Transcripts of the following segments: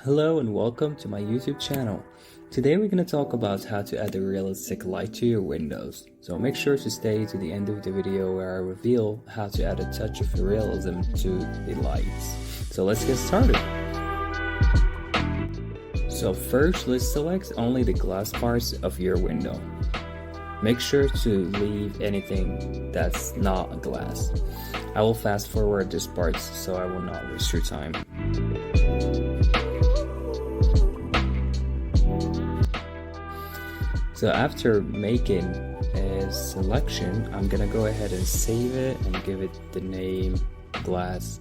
Hello and welcome to my YouTube channel. Today we're going to talk about how to add a realistic light to your windows. So make sure to stay to the end of the video where I reveal how to add a touch of realism to the lights. So let's get started. So first, let's select only the glass parts of your window. Make sure to leave anything that's not glass. I will fast forward this part so I will not waste your time. So after making a selection, I'm gonna go ahead and save it and give it the name glass.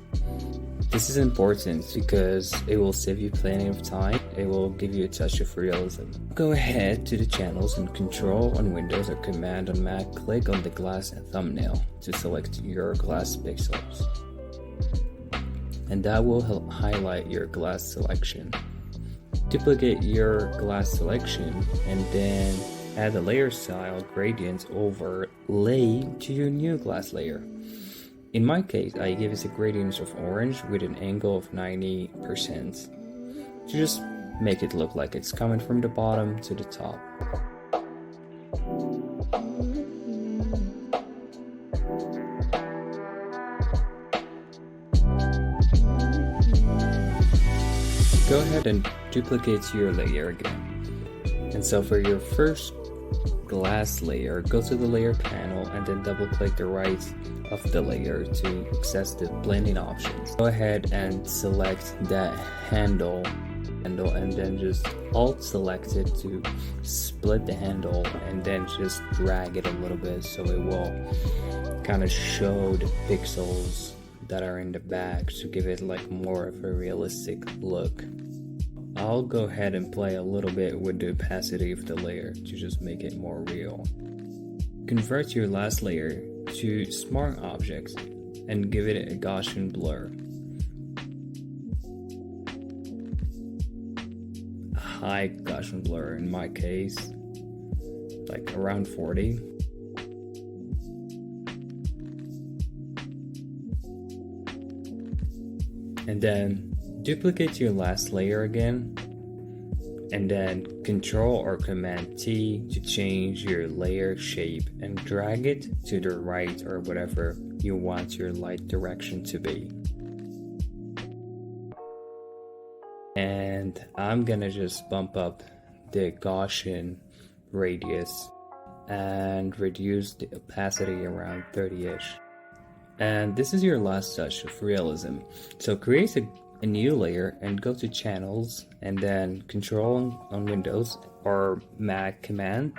This is important because it will save you plenty of time. It will give you a touch of realism. Go ahead to the channels and Control on Windows or Command on Mac, click on the glass thumbnail to select your glass pixels. And that will highlight your glass selection. Duplicate your glass selection and then add a layer style gradient overlay to your new glass layer. In my case, I give it a gradient of orange with an angle of 90% to just make it look like it's coming from the bottom to the top. Go ahead and duplicate your layer again. And so for your first glass layer, go to the layer panel and then double click the right of the layer to access the blending options. Go ahead and select that handle and then just alt select it to split the handle and then just drag it a little bit so it will kind of show the pixels that are in the back to give it like more of a realistic look. I'll go ahead and play a little bit with the opacity of the layer to just make it more real. Convert your last layer to Smart Objects and give it a Gaussian blur. A high Gaussian blur in my case, like around 40. And then duplicate your last layer again, and then Control or Command T to change your layer shape and drag it to the right or whatever you want your light direction to be. And I'm gonna just bump up the Gaussian radius and reduce the opacity around 30-ish. And this is your last touch of realism. So create a new layer and go to Channels and then Control on Windows or Mac Command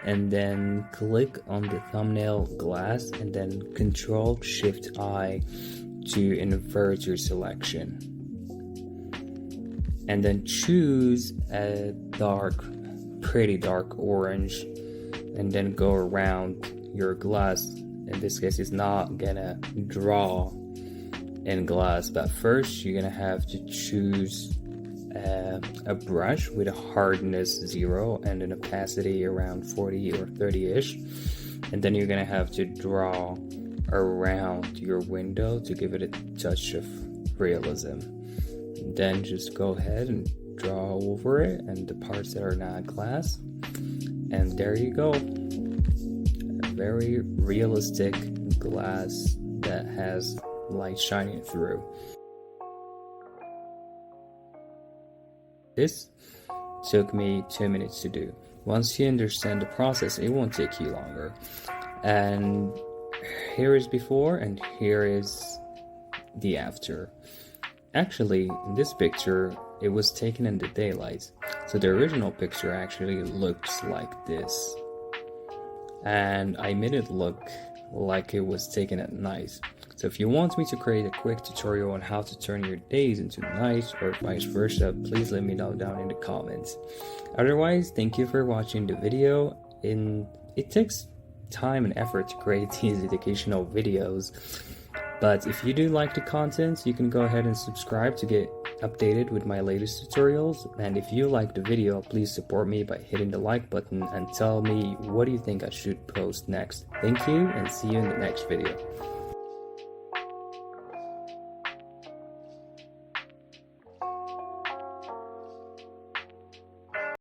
and then click on the thumbnail glass and then Control Shift I to invert your selection. And then choose a pretty dark orange and then go around your glass. In this case, it's not gonna draw in glass, but first you're gonna have to choose a brush with a hardness 0 and an opacity around 40 or 30-ish, and then you're gonna have to draw around your window to give it a touch of realism. And then just go ahead and draw over it and the parts that are not glass, and there you go. Very realistic glass that has light shining through. This took me 2 minutes to do. Once you understand the process, it won't take you longer. And here is before and here is the after. Actually, in this picture, it was taken in the daylight. So the original picture actually looks like this. And I made it look like it was taken at night. So if you want me to create a quick tutorial on how to turn your days into nights or vice versa, please let me know down in the comments. Otherwise, thank you for watching the video. It takes time and effort to create these educational videos, but if you do like the content, you can go ahead and subscribe to get updated with my latest tutorials. And if you like the video, please support me by hitting the like button and tell me what do you think I should post next. Thank you and see you in the next video.